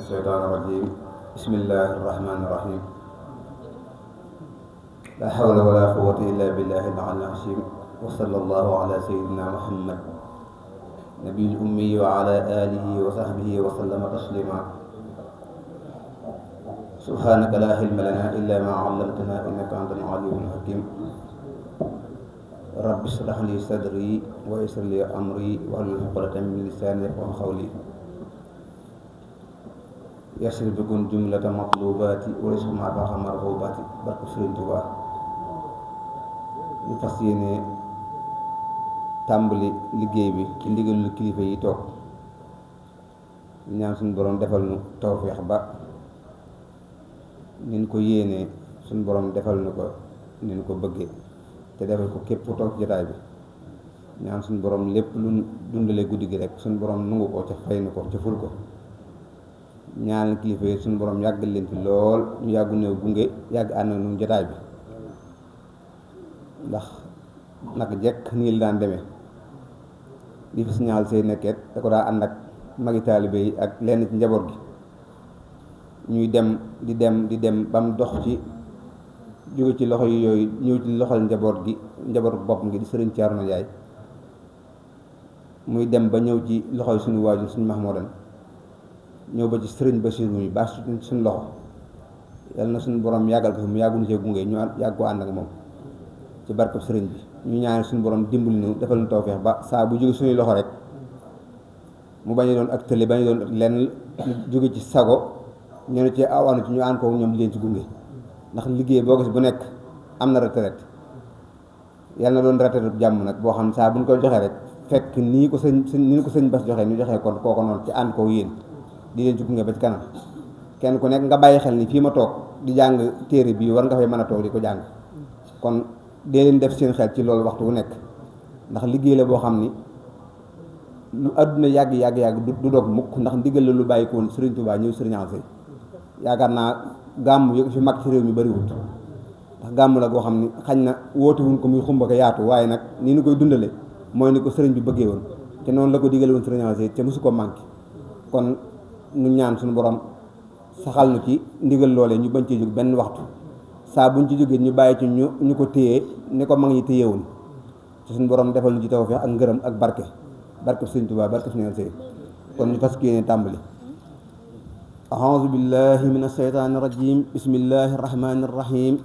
الشيطان الرجيم بسم الله الرحمن الرحيم لا حول ولا قوة إلا بالله العلي العظيم وصلى الله على سيدنا محمد نبي الأمي وعلى آله وصحبه وسلم تسليما سبحانك لا علم لنا إلا ما علمتنا إنك أنت العليم الحكيم رب اشرح لي صدري ويسر لي أمري واحلل عقدة من لساني يفقهوا قولي يسر بكم جملة مطلوباتي ورزق ما باق مرغوباتي barke Sëriñ Tuubaa ñu fas yéene tàmbali liggéey bi ci ndigalul kilifa yi toog ñaan suñu borom defal nu tawfeex ba nin ko yéenee suñu borom defal nu ko nin ko bëggee te defal ko képp ku toog jotaay bi ñaan suñu borom lépp lu dundale guddi gi rek suñu borom nungu ko ca fay nu ko ca ful ko ñaanal kilifa yi suñu borom yàggal leen fi lool ñu yàggu néew gunge yàgg ànd ak ñun jotaay bi ndax naka jekk nii la daan demee li fi signal say nekket da ko daa ànd ak magi taalibe yi ak lenn ci njaboot gi ñuy dem di dem ba mu dox ci jóge ci loxo yi yooyu ñëw ci loxol njaboot boppam gi di sëriñ Thierno Ndiaye muy dem ba ñëw ci loxoy suñu waajur suñu Mahmoudan ñëw ba ci sëriñ Basiru mi baax suñu loxo yàlla na suñu borom yàggal ko fi mu yàgguñu see gunge ñu yàgg ko ànd ak moom ci barkab sëriñ bi ñu ñaan suñu borom dimbali ñu defal ñu tawfeex ba saa bu jóge suñuy loxo rek mu bañ a doon ak tële bañ a doon lenn jóge ci sago ñu ne ci awaanu ci ñu ànd ko ñoom leen ci gunge ndax liggéey boo gis bu nekk am na retraite yàlla na doon retraite jàmm nag boo xam saa bu ñu koy joxee rek fekk nii ko sëñ Bass joxee ñu joxee kon kooko noonu ci ànd ko yéen di leen ci gunge ba ci kanam kenn ku nekk nga bàyyi xel ni fii ma toog di jàng téere bii war nga fay mën a toog di ko jàng kon dee leen def seen xel ci loolu waxtu wu nekk ndax liggéey la boo xam ni lu àdduna yàgg du dog mukk ndax ndigal la lu bàyyi ko woon Sëriñ Tuubaa ñëw Sëriñ Anse yaakaar naa gàmm yi fi mag ci réew mi bariwut ndax gàmm la goo xam ni xañ na woote wuñ ko muy xumba ko yaatu waaye nag ni ñu koy dundale mooy ni ko sëriñ bi bëggee woon te noonu la ko digale woon Sëriñ Anse te mosu ko manqué kon ñu ñaan suñu borom saxal nu ci ndigal loolee ñu bañ ci jóg benn waxtu saa buñ ci jógee ñu bàyyi ci ñu ko téyee ni ko mag ñi téye woon ci suñu borom defal ñu ci tawfeex ak ngërëm ak barke Sëriñ Tuubaa barke Sëriñ Anse kon ñu fas yéene tàmbali a'uuzu billahi minash shaytaani rajiim bismillahi rahmaani rahiim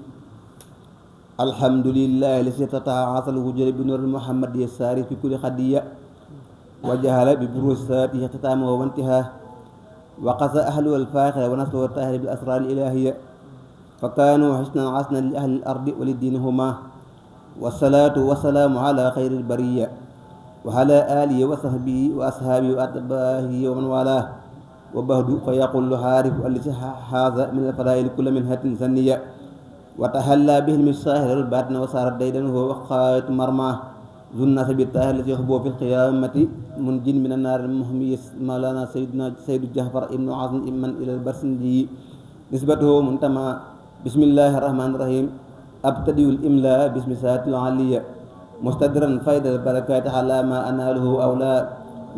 alhamdulillahi lazi tataa'atal wujuudu bi nuuril muhammad yasaari fi kulli xadiyya wa jahala bi buruusaati ixtitaama wa intihaa wa qasa ahlu al-faaxira wa nasru al-taahira bil asraar al-ilaahiyya fa kaanu xusnan asnan li ahli al-ardi wa li diinihimaa wa salaatu wa salaamu ala xayri al-bariyya wa ala aalihi wa sahbihi wa ashaabihi wa atbaa'ihi wa man waalaahu wa ba'du fa yaqulu xaarifu allazi xaaza min al-fadaa'ili kulla minhatin sanniya wa tahallaa bihi al-misaahir al-baatina wa saarat daydan wa xaayatu marmaa zunna sabi taahir allazi yuhibbu fil qiyaamati munjin min an-naar al-muhmi mawlaana sayyidu Jahfar ibnu Azm man ila al-Barsinji nisbatuhu muntama bismillahi rahmaani rahiim abtadi'u al-imlaa bismi saatil aliyya mustadran fayda al-barakaati alaa maa anaaluhu awlaa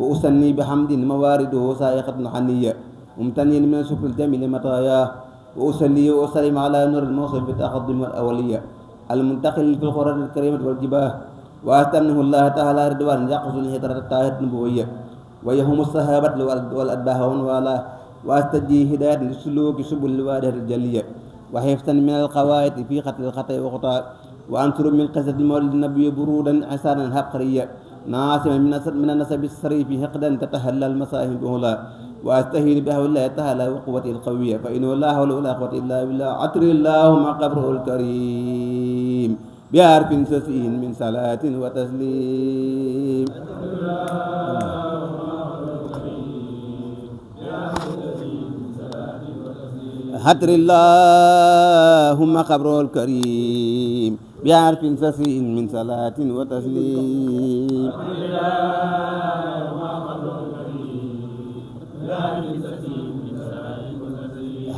wa usanni bihamdin mawaariduhu saa'iqatun haniyya mumtaniyan min shukri al-jamiili mataayaa wa usalli wa usallim alaa nuuri al-mawsuuf bi-taqaddumi wal-awwaliyya al-muntaqil fil qur'aani al-kariimati wal-jibaah wa astannahu Allah ta'ala ridwan yaqsul hidrata tahir nubawiyya wa yahum sahabat wal adbah wa astaji hidayat lisuluki subul wadihat jaliyya wa hiftan min al qawaid fi qatl al khata wa khata wa ansuru min qasad al mawlid nabiy burudan hasanan habqariyya nasiman min an-nasab as-sarif hiqdan tatahalla al masahib hula wa astahil bi hawla ta'ala wa quwwati al qawiyya fa inna la hawla wa la quwwata illa billah atri Allahumma qabrul karim بحرف سسين من صلاة وتسليم حتر اللهم قبره الكريم بحرف سسين من صلاة وتسليم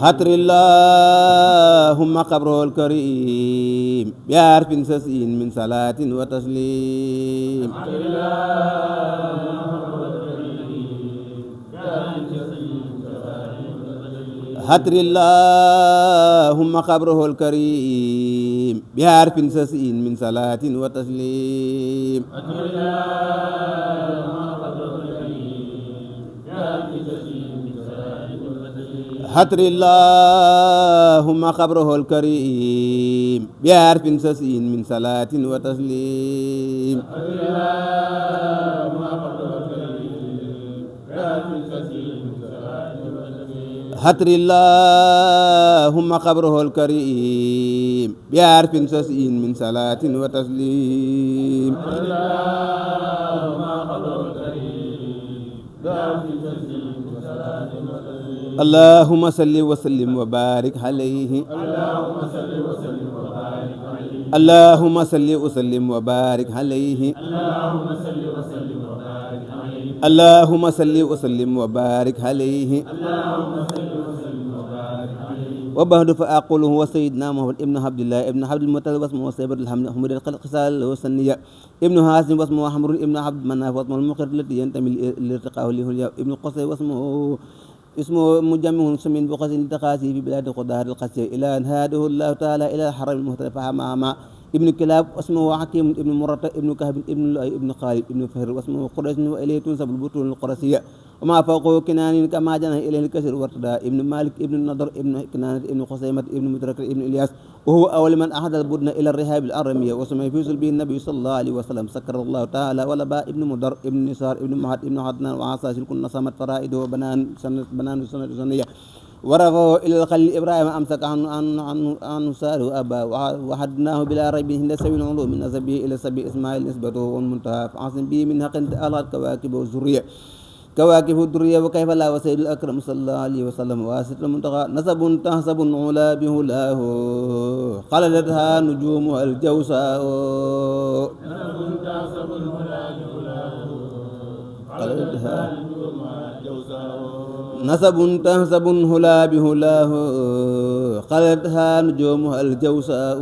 حتر اللهم قبره الكريم بعرف سسين من صلاة وتسليم هتر اللهم قبره الكريم بحرف سسين من صلاة وتسليم هتر اللهم قبره الكريم بحرف سسين من صلاة وتسليم هتر اللهم قبره الكريم بحرف سسين من صلاة وتسليم اللهم صل وسلم وبارك عليه اللهم صل وسلم وبارك عليه اللهم صل وسلم وبارك عليه وبعد فأقول هو سيدنا محمد ابن عبد الله ابن عبد المطلب واسمه سيبر الحمد حمد الخصال وسنية ابن هاشم واسمه حمر ابن عبد مناف واسمه المقر التي ينتمي لارتقاء له ابن قصي واسمه مجمع سمين بقص التقاسي في بلاد قدار القصي إلى أن هاده الله تعالى إلى الحرم المختلف مع ابن كلاب واسمه حكيم ابن مرة ابن كهب ابن لؤي ابن خالد ابن فهر واسمه قريش وإليه تنسب البطون القرسية وما فوقه كنان كما جنى إليه الكسر وارتدى ابن مالك ابن النضر ابن كنانة ابن خصيمة ابن مدرك ابن إلياس وهو أول من أحد البدن إلى الرهاب الأرمية وسمي في به النبي صلى الله عليه وسلم سكر الله تعالى ولبا ابن مدر ابن نصار ابن معد ابن عدنان وعصا شلك نصمت فرائده وبنان سنة سنية ورفعه إلى الخليل إبراهيم أمسك عنه ساره أبا وحدناه بلا ريب هند سبيل العلوم من نسبه إلى سبي إسماعيل نسبته والمنتهى فعصم به من حق ألغت كواكب والذرية كواكب الدرية وكيف لا وسيد الأكرم صلى الله عليه وسلم واسط المنتقى نسب تحسب علا بهلاه خلدتها نجومها الجوساء نسب تحسب علا بهلاه خلدتها نجومها الجوساء نسب تحسب هلا بهلاه خلدتها نجومها الجوساء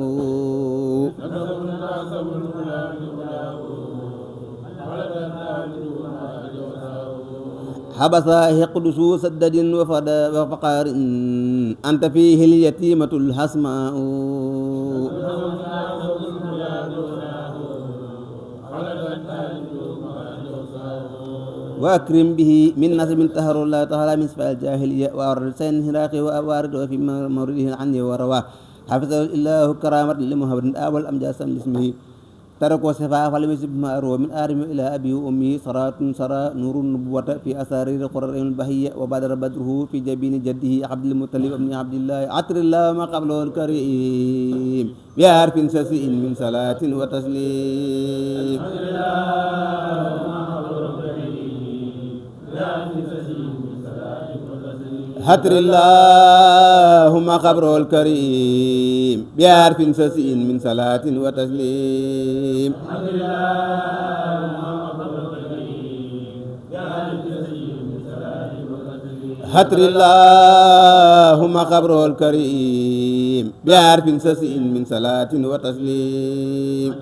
حبس يقدس سدد وفقار أنت فيه اليتيمة الحسماء وأكرم به من نسب تهر الله تعالى من سفال الجاهلية وأورد سين هراقه وأوارد في مورده عنه ورواه حفظه الله كرامة لمحمد أول أمجاد لاسمه ترك وصفاء فلم يسب ما أروى من آرم إلى أبي وأمي سرى نور النبوة في أسارير قرر البهية وبادر بدره في جبين جده عبد المطلب بن عبد الله عطر الله ما قبله الكريم بحرف سسئ من صلاة وتسليم هتر اللهم قبره الكريم بحرف سسئ من صلاة وتسليم هتر اللهم قبره الكريم بحرف سسئ من صلاة وتسليم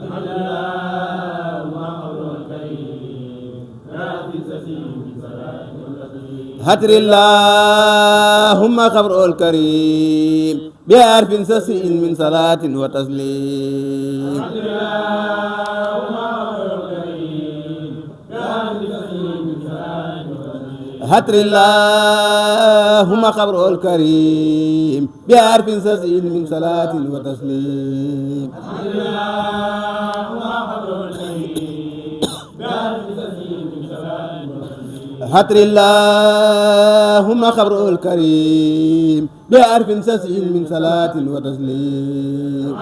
هتر اللهم قبره الكريم بحرف سسئ من صلاة وتسليم هتر اللهم قبره الكريم بحرف سسئ من صلاة وتسليم هتر اللهم قبره الكريم بحرف سسئ من صلاة وتسليم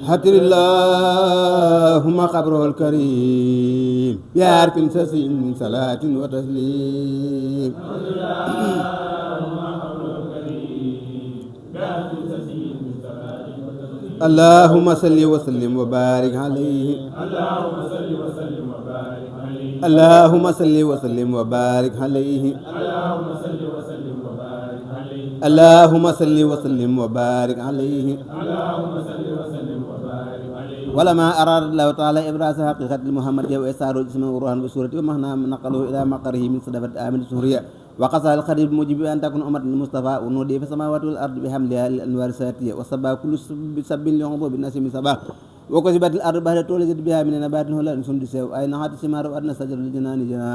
هتر اللهم قبره الكريم بحرف سسئ من صلاة وتسليم اللهم صل وسلم وبارك عليه اللهم صل وسلم وبارك عليه اللهم صل وسلم وبارك عليه اللهم صل وسلم وبارك عليه اللهم صل وسلم وبارك عليه ولما أراد الله تعالى إبراز حقيقة محمد وإساره جسما وروحا بصورة ومهنا نقله إلى مقره من صدفة آمن سوريا وقصها القريب موجب أن تكون أمة المصطفى ونودي في السماوات والأرض بحملها للأنوار الساتية وصبا كل سب ينظر بالناس من صبا وكسبت الأرض بعد تولدت بها من نبات هلا نسند سو أي نهات الثمار وأدنى شجر الجنان جنا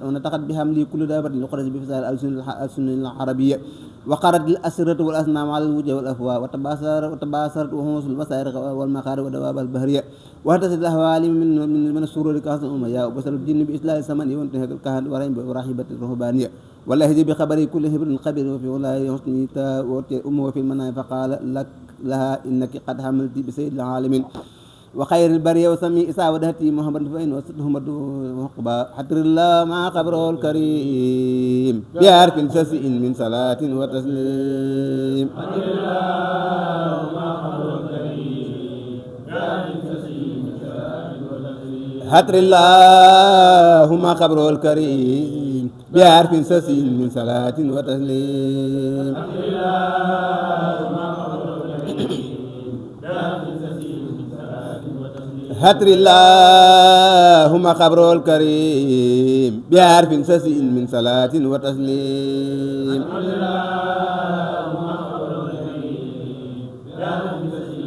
ونتقد بحمل كل دابة لقرج بفصال الألسن العربية وقرت الأسرة والأصنام على الوجه والأفواه وتباصرت وهوس البصائر والمخارج ودواب البهرية وهتست الأهوال من السرور كأس الأمية وبصر الجن بإسلام السمن وانتهك الكهن ورحبة الرهبانية والله يجي بخبر كل هبر خبير وفي والله حسن أمه في المنام فقال لك لها إنك قد حملت بسيد العالمين وخير البرية وسمي إساء ودهتي محمد فإن وسطهم مقبا حتر الله مع قبره الكريم بحرف سسئ من صلاة وتسليم حتر الله مع قبره الكريم بحرف سسئ من صلاة وتسليم حتر الله مع قبره الكريم بحرف سسئ من صلاة وتسليم حتر الله مع قبره الكريم بحرف سسئ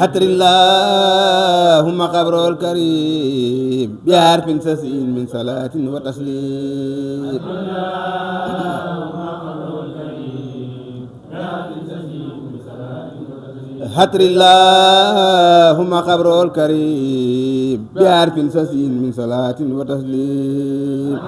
حتر اللهم قبره الكريم بحرف سسئ من صلاة وتسليم حتر اللهم قبره الكريم بحرف سسئ من صلاة وتسليم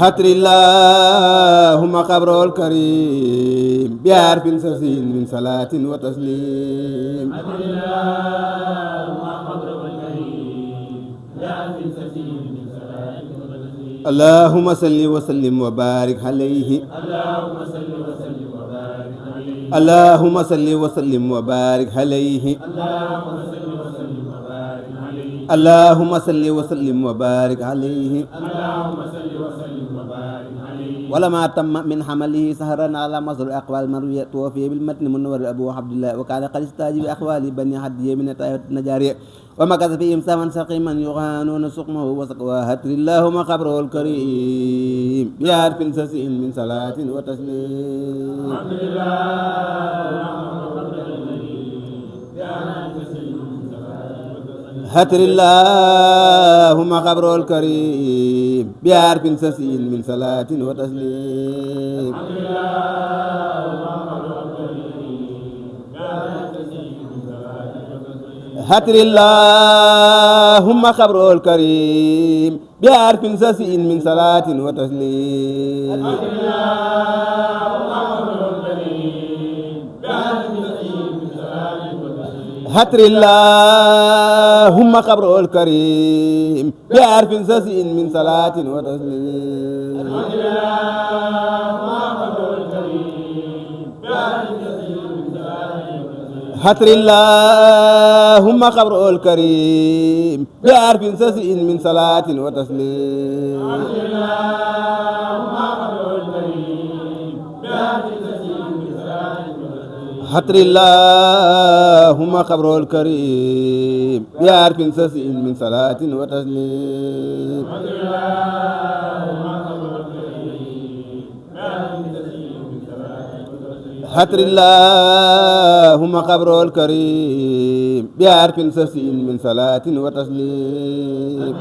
حتر اللهم قبره الكريم بحرف سسئ من صلاة وتسليم حتر اللهم قبره الكريم بحرف سسئ من صلاة وتسليم اللهم صل وسلم وبارك عليه اللهم صل وسلم وبارك عليه اللهم صل وسلم وبارك عليه ولما تم من حمله سهرا على مصدر أقوال مروية توفي بالمتن منور أبو عبد الله وكان قد استاجب أقوال بني حدية من طائفة النجارية ومكث فيهم سما سقيما يغانون سقمه وسقوا هتر اللهم قبره الكريم بحرف سسئ من صلاة وتسليم هتر اللهم قبره الكريم بحرف سسئ من صلاة وتسليم هتر اللهم قبره الكريم بحرف سسئ من صلاة وتسليم هتر اللهم قبره الكريم بحرف سسئ من صلاة وتسليم هتر اللهم قبره الكريم بحرف سسئ من صلاة وتسليم هتر اللهم قبره الكريم بحرف سسئ من صلاة وتسليم هتر اللهم قبره الكريم بحرف سسئ من صلاة وتسليم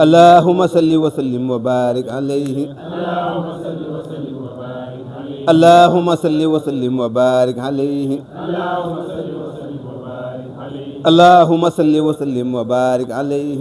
اللهم صل وسلم وبارك عليه اللهم صل وسلم وبارك عليه اللهم صل وسلم وبارك عليه